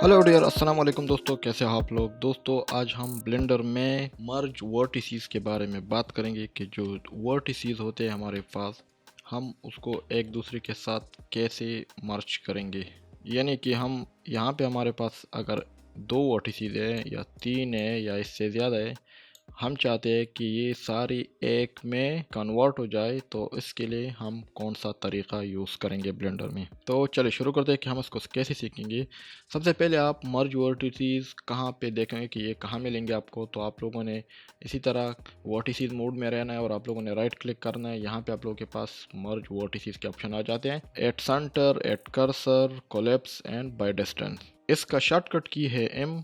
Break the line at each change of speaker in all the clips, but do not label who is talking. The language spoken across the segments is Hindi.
हेलो डियर, अस्सलाम वालेकुम दोस्तों, कैसे हो आप लोग। दोस्तों आज हम ब्लेंडर में मर्ज वर्टिसेस के बारे में बात करेंगे कि जो वर्टिसेस होते हैं हमारे पास, हम उसको एक दूसरे के साथ कैसे मर्ज करेंगे। यानी कि हम यहाँ पे हमारे पास अगर दो वर्टिसेस है या तीन है या इससे ज़्यादा है, हम चाहते हैं कि ये सारी एक में कन्वर्ट हो जाए, तो इसके लिए हम कौन सा तरीका यूज़ करेंगे ब्लेंडर में। तो चलिए शुरू करते हैं कि हम इसको कैसे सीखेंगे। सबसे पहले आप मर्ज वर्टिसेस कहाँ पे देखेंगे कि ये कहाँ मिलेंगे आपको, तो आप लोगों ने इसी तरह वर्टिसेस मोड में रहना है और आप लोगों ने राइट क्लिक करना है। यहाँ पे आप लोगों के पास मर्ज वर्टिसेस के ऑप्शन आ जाते हैं, at centre, at cursor, collapse and by distance. इसका शॉर्टकट की है एम।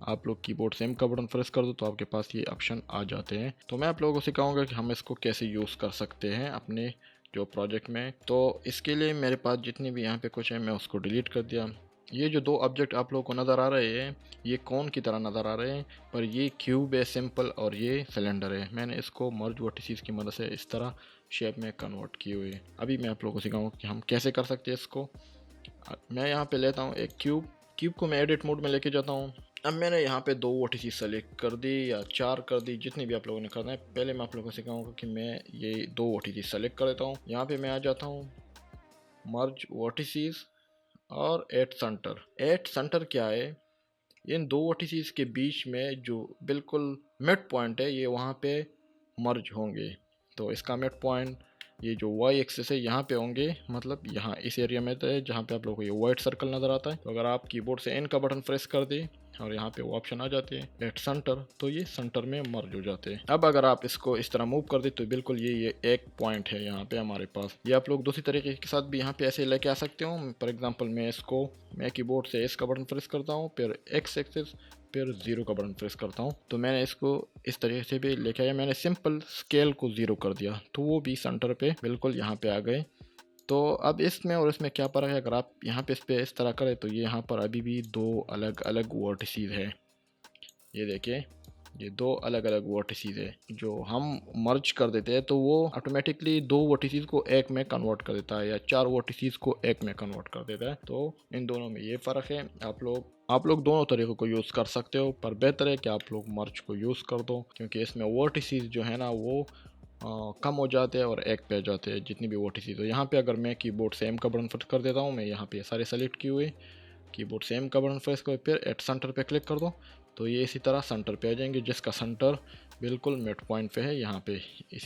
आप लोग कीबोर्ड से एम का बटन प्रेस कर दो तो आपके पास ये ऑप्शन आ जाते हैं। तो मैं आप लोगों को सिखाऊंगा कि हम इसको कैसे यूज़ कर सकते हैं अपने जो प्रोजेक्ट में। तो इसके लिए मेरे पास जितनी भी यहाँ पे कुछ है मैं उसको डिलीट कर दिया। ये जो दो ऑब्जेक्ट आप लोगों को नज़र आ रहे हैं, ये कौन की तरह नज़र आ रहे हैं, पर ये क्यूब है सिंपल और ये सिलेंडर है। मैंने इसको मर्ज वर्टिसेस की मदद से इस तरह शेप में कन्वर्ट किए हुए। अभी मैं आप लोगों को सिखाऊंगा कि हम कैसे कर सकते हैं इसको। मैं यहाँ पे लेता हूँ एक क्यूब को मैं एडिट मोड में लेके जाता हूँ। अब मैंने यहाँ पे दो वर्टिसेस सेलेक्ट कर दी या चार कर दी, जितनी भी आप लोगों ने करना है। पहले मैं आप लोगों को सिखाऊंगा कि मैं ये दो वर्टिसेस सेलेक्ट कर लेता हूँ। यहाँ पे मैं आ जाता हूँ मर्ज वर्टिसेस और एट सेंटर क्या है, इन दो वर्टिसेस के बीच में जो बिल्कुल मिड पॉइंट है ये वहाँ पे मर्ज होंगे। तो इसका मिड पॉइंट ये जो वाई एक्सिस है यहाँ पे होंगे, मतलब यहाँ इस एरिया में तो है जहाँ पे आप लोगों को ये वाइट सर्कल नज़र आता है। तो अगर आप कीबोर्ड से एन का बटन प्रेस कर दे और यहाँ पे वो ऑप्शन आ जाते हैं एट सेंटर, तो ये सेंटर में मर्ज हो जाते हैं। अब अगर आप इसको इस तरह मूव कर दे तो बिल्कुल ये एक पॉइंट है यहाँ पे हमारे पास। ये आप लोग दूसरी तरीके के साथ भी यहाँ पे ऐसे लेके आ सकते हो। फॉर एग्जाम्पल मैं कीबोर्ड से एस का बटन प्रेस करता हूँ, फिर एक्स एक्सिस, फिर ज़ीरो का बटन प्रेस करता हूँ। तो मैंने इसको इस तरीके से भी लेके आया। मैंने सिंपल स्केल को ज़ीरो कर दिया तो वो भी सेंटर पे बिल्कुल यहाँ पे आ गए। तो अब इसमें और इसमें क्या फ़र्क है, अगर आप यहाँ पे इस तरह करें तो ये यहाँ पर अभी भी दो अलग अलग वर्टिसेस है। ये देखिए, ये दो अलग अलग वर्टिसेस है। जो हम मर्ज कर देते हैं तो वो ऑटोमेटिकली दो वर्टिसेस को एक में कन्वर्ट कर देता है या चार वर्टिसेस को एक में कन्वर्ट कर देता है। तो इन दोनों में ये फ़र्क है। आप लोग दोनों तरीक़ों को यूज़ कर सकते हो, पर बेहतर है कि आप लोग मर्ज को यूज़ कर दो, क्योंकि इसमें वर्टिसेस जो है ना वो कम हो जाते हैं और एक पे आ जाते हैं जितनी भी वर्टिसेस हो। यहाँ पे अगर मैं कीबोर्ड से एम का बटन प्रेस कर देता हूँ, मैं यहाँ पे सारे सेलेक्ट किए हुए, कीबोर्ड से एम का बटन प्रेस कर फिर एट सेंटर पे क्लिक कर दो तो ये इसी तरह सेंटर पे आ जाएंगे, जिसका सेंटर बिल्कुल मिड पॉइंट पे है यहाँ पे।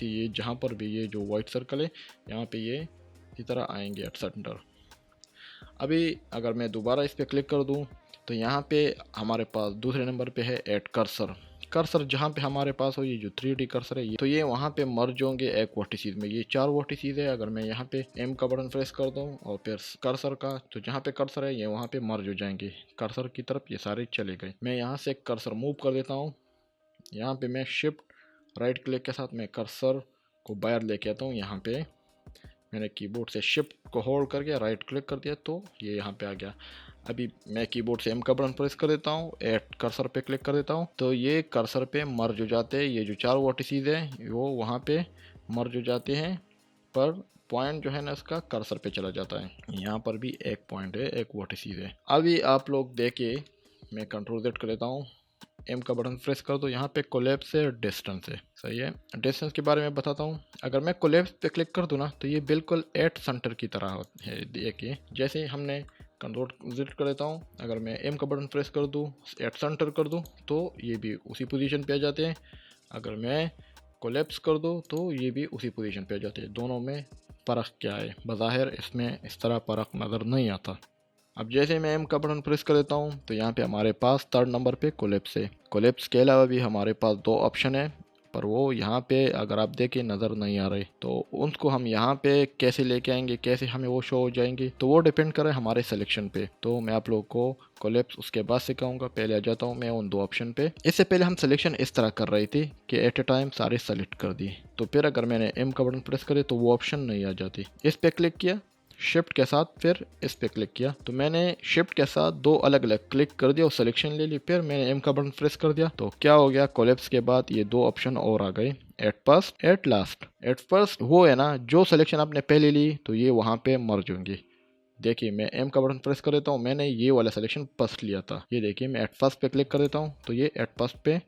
ये जहाँ पर भी ये जो वाइट सर्कल है यहाँ पे ये इसी तरह आएंगे एट सेंटर। अभी अगर मैं दोबारा इस पर क्लिक कर दूँ तो यहाँ पे हमारे पास दूसरे नंबर पे है एट कर्सर जहाँ पे हमारे पास हो ये जो 3D कर्सर है ये, तो ये वहाँ पे मर्ज होंगे एक वर्टिसेस में। ये चार वर्टिसेस है। अगर मैं यहाँ पे एम का बटन प्रेस कर दूँ और फिर कर्सर का, तो जहाँ पे कर्सर है ये वहाँ पे मर्ज हो जाएंगे कर्सर की तरफ, ये सारे चले गए। मैं यहाँ से कर्सर मूव कर देता हूँ। यहाँ पे मैं शिफ्ट राइट क्लिक के साथ मैं कर्सर को बाहर लेके आता हूँ। यहाँ पे मैंने कीबोर्ड से शिफ्ट को होल्ड करके राइट क्लिक कर दिया तो ये यहाँ पे आ गया। अभी मैं कीबोर्ड से एम का बटन प्रेस कर देता हूँ, एट कर्सर पे क्लिक कर देता हूँ तो ये कर्सर पे मर्ज हो जाते हैं। ये जो चार वर्टिसेस है वो वहाँ पे मर्ज हो जाते हैं, पर पॉइंट जो है ना इसका कर्सर पे चला जाता है। यहाँ पर भी एक पॉइंट है, एक वर्टिसेस है। अभी आप लोग देखिए, मैं कंट्रोल जेड कर लेता हूँ, एम का बटन प्रेस कर दो। यहाँ पे कोलैप्स है, डिस्टेंस है, सही है। डिस्टेंस के बारे में बताता हूँ। अगर मैं कोलैप्स पे क्लिक कर दूँ ना तो ये बिल्कुल एट सेंटर की तरह है। देखिए जैसे हमने कंट्रोल विजिट कर लेता हूँ, अगर मैं एम का बटन प्रेस कर दूँ, एट सेंटर कर दूँ तो ये भी उसी पोजीशन पे आ जाते हैं। अगर मैं कोलैप्स कर दूँ तो ये भी उसी पोजीशन पे आ जाते हैं। दोनों में फ़र्क क्या है, बज़ाहिर इसमें इस तरह फ़र्क नज़र नहीं आता। अब जैसे मैं एम का बटन प्रेस कर देता हूँ तो यहाँ पे हमारे पास थर्ड नंबर पे कोलैप्स है। कोलैप्स के अलावा भी हमारे पास दो ऑप्शन है, पर वो यहाँ पे अगर आप देखें नज़र नहीं आ रहे, तो उनको हम यहाँ पे कैसे लेके आएंगे, कैसे हमें वो शो हो जाएंगे, तो वो डिपेंड करे हमारे सिलेक्शन पे। तो मैं आप लोगों को कोलैप्स उसके बाद सिखाऊंगा। पहले आ जाता हूँ मैं उन दो ऑप्शन पे। इससे पहले हम सिलेक्शन इस तरह कर रहे थे कि एट ए टाइम सारे सेलेक्ट कर दिए, तो फिर अगर मैंने एम का बटन प्रेस करे तो वो ऑप्शन नहीं आ जाती। इस पर क्लिक किया शिफ्ट के साथ, फिर इस पे क्लिक किया तो मैंने शिफ्ट के साथ दो अलग अलग क्लिक कर दिया और सिलेक्शन ले ली। फिर मैंने एम का बटन प्रेस कर दिया तो क्या हो गया, कोलैप्स के बाद ये दो ऑप्शन और आ गए, at first at last. At first वो है ना जो सिलेक्शन आपने पहले ली तो ये वहाँ पे मर्ज होंगे, देखिए मैं एम का बटन प्रेस कर देता हूँ, मैंने ये वाला सिलेक्शन फर्स्ट लिया था। ये देखिए मैं एट फर्स्ट पे क्लिक कर देता हूँ तो ये एट फर्स्ट पे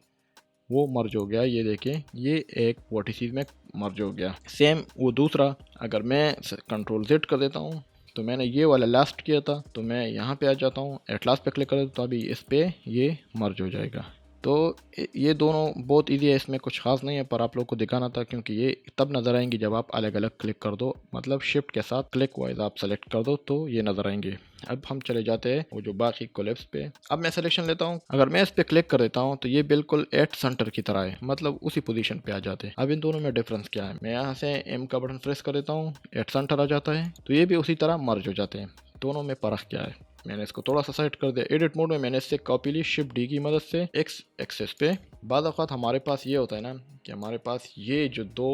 वो मर्ज हो गया। ये देखिए ये एक वर्टिसेस में मर्ज हो गया। सेम वो दूसरा, अगर मैं कंट्रोल जेड कर देता हूँ तो मैंने ये वाला लास्ट किया था, तो मैं यहाँ पे आ जाता हूँ, एट लास्ट पे क्लिक कर देता हूँ तो अभी इस पे ये मर्ज हो जाएगा। तो ये दोनों बहुत इजी है, इसमें कुछ खास नहीं है, पर आप लोग को दिखाना था क्योंकि ये तब नज़र आएंगी जब आप अलग अलग क्लिक कर दो, मतलब शिफ्ट के साथ क्लिक वाइज आप सेलेक्ट कर दो तो ये नज़र आएंगे। अब हम चले जाते हैं वो जो बाकी कोलैप्स पे। अब मैं सिलेक्शन लेता हूँ, अगर मैं इस पे क्लिक कर देता हूँ तो ये बिल्कुल एट सेंटर की तरह है, मतलब उसी पोजीशन पे आ जाते हैं। अब इन दोनों में डिफरेंस क्या है, मैं यहाँ से एम का बटन प्रेस कर देता हूँ, एट सेंटर आ जाता है, तो ये भी उसी तरह मर्ज हो जाते हैं। दोनों में फर्क क्या है, मैंने इसको थोड़ा सा सेट कर दिया एडिट मोड में, मैंने इससे कॉपी ली शिफ्ट डी की मदद से एक्स एक्सेस पे। बाद औक़ात हमारे पास ये होता है ना कि हमारे पास ये जो दो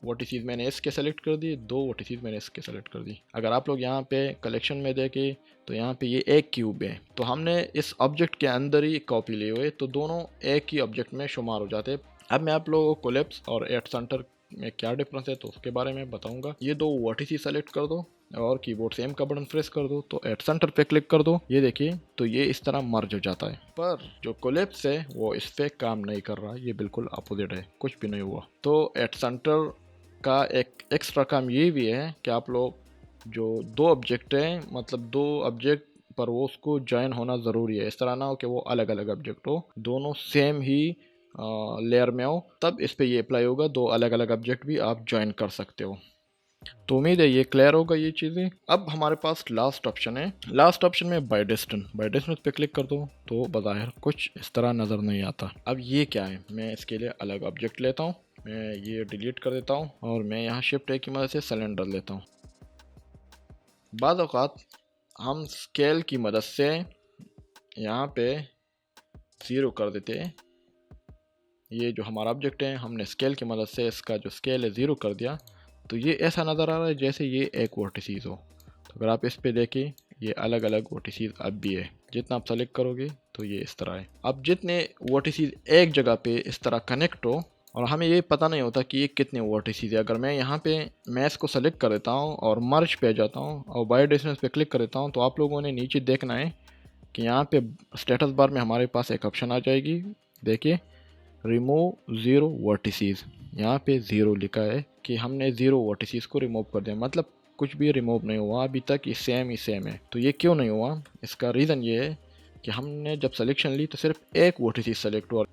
वर्टिसेस मैंने इसके सेलेक्ट कर दी, दो वर्टिसेस मैंने इसके सेलेक्ट कर दी। अगर आप लोग यहाँ पे कलेक्शन में देखें तो यहाँ पे ये एक क्यूब है, तो हमने इस ऑब्जेक्ट के अंदर ही कॉपी लिए हुए, तो दोनों एक ही ऑब्जेक्ट में शुमार हो जाते हैं। अब मैं आप लोगों को कोलैप्स और एट सेंटर में क्या डिफरेंस है तो उसके बारे में बताऊंगा। ये दो वर्टिसेस सेलेक्ट कर दो और कीबोर्ड से एम का बटन प्रेस कर दो तो एट सेंटर पे क्लिक कर दो, ये देखिए तो ये इस तरह मर्ज हो जाता है। पर जो कोलैप्स है वो इस पे काम नहीं कर रहा, ये बिल्कुल अपोजिट है, कुछ भी नहीं हुआ। तो एट सेंटर का एक एक्स्ट्रा काम ये भी है कि आप लोग जो दो ऑब्जेक्ट हैं, मतलब दो ऑब्जेक्ट पर वो उसको ज्वाइन होना ज़रूरी है। इस तरह ना हो कि वो अलग अलग ऑब्जेक्ट हो, दोनों सेम ही लेयर में हो, तब इस पे ये अप्लाई होगा। दो अलग अलग ऑब्जेक्ट भी आप ज्वाइन कर सकते हो। तो उम्मीद है ये क्लियर होगा ये चीज़ें। अब हमारे पास लास्ट ऑप्शन है, लास्ट ऑप्शन में बाय डिस्टेंस पे क्लिक कर दो तो बज़ाहिर कुछ इस तरह नज़र नहीं आता। अब ये क्या है, मैं इसके लिए अलग ऑब्जेक्ट लेता हूँ, मैं ये डिलीट कर देता हूँ और मैं यहाँ शिफ्ट ए की मदद से सिलेंडर लेता हूँ। बाद औक़ात हम स्केल की मदद से यहाँ पे ज़ीरो कर देते हैं। ये जो हमारा ऑब्जेक्ट है हमने स्केल की मदद से इसका जो स्केल है ज़ीरो कर दिया, तो ये ऐसा नज़र आ रहा है जैसे ये एक वर्टिसेस हो। तो अगर आप इस पे देखें ये अलग अलग वर्टिसेस अब भी है, जितना आप सेलेक्ट करोगे तो ये इस तरह है। अब जितने वर्टिसेस एक जगह पे इस तरह कनेक्ट हो और हमें ये पता नहीं होता कि ये कितने वर्टिसेस है, अगर मैं यहाँ पे मैं इसको सेलेक्ट कर देता हूँ और मर्ज पे जाता हूँ और बाय डिस्टेंस पे क्लिक कर देता हूँ, तो आप लोगों ने नीचे देखना है कि यहाँ पे स्टेटस बार में हमारे पास एक ऑप्शन आ जाएगी, देखिए रिमूव ज़ीरो वर्टिसेस। यहाँ पे ज़ीरो लिखा है कि हमने ज़ीरो वर्टिसेस को रिमूव कर दिया, मतलब कुछ भी रिमूव नहीं हुआ अभी तक, ये सेम ही सेम है। तो ये क्यों नहीं हुआ, इसका रीज़न ये है कि हमने जब सिलेक्शन ली तो सिर्फ एक वर्टिसेस सेलेक्ट हुआ।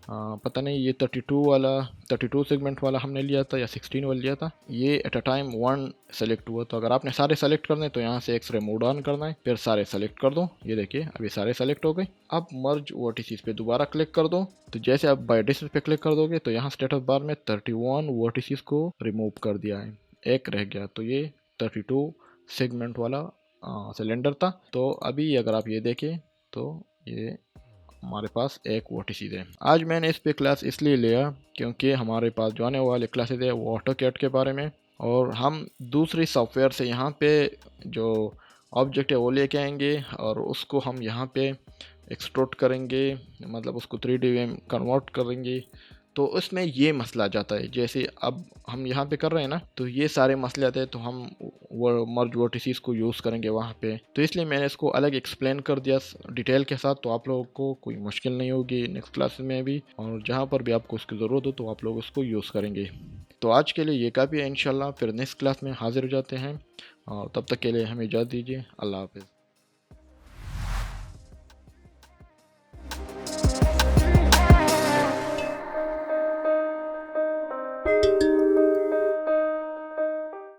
पता नहीं ये 32 सेगमेंट वाला हमने लिया था या 16 वाला लिया था, ये at a time one select हुआ। तो अगर आपने सारे सेलेक्ट करने तो यहाँ से एक्स रे मोड ऑन करना है, फिर सारे सेलेक्ट कर दो, ये देखिए अभी सारे सेलेक्ट हो गए। अब मर्ज वर्टिसेस पे दोबारा क्लिक कर दो, तो जैसे आप बाय डिस्टेंस पे क्लिक कर दोगे तो यहाँ स्टेटस बार में 31 वर्टिसेस को रिमूव कर दिया है, एक रह गया, तो ये 32 सेगमेंट वाला सिलेंडर था। तो अभी अगर आप ये देखें तो ये हमारे पास एक वर्टिसेस है। आज मैंने इस पे क्लास इसलिए लिया क्योंकि हमारे पास जो आने वाले क्लासेस है वो ऑटोकैड के बारे में, और हम दूसरी सॉफ्टवेयर से यहाँ पे जो ऑब्जेक्ट है वो लेके आएंगे और उसको हम यहाँ पे एक्सट्रूड करेंगे, मतलब उसको 3D में कन्वर्ट करेंगे। तो उसमें ये मसला आ जाता है, जैसे अब हम यहाँ पे कर रहे हैं ना, तो ये सारे मसले आते हैं, तो हम वो मर्ज वर्टिसेस को यूज़ करेंगे वहाँ पे। तो इसलिए मैंने इसको अलग एक्सप्लेन कर दिया डिटेल के साथ, तो आप लोगों को कोई मुश्किल नहीं होगी नेक्स्ट क्लास में भी, और जहाँ पर भी आपको उसकी ज़रूरत हो तो आप लोग उसको यूज़ करेंगे। तो आज के लिए ये काफ़ी है, इंशाल्लाह फिर नेक्स्ट क्लास में हाजिर हो जाते हैं, और तब तक के लिए हमें इजाज़त दीजिए। अल्लाह हाफ़िज़।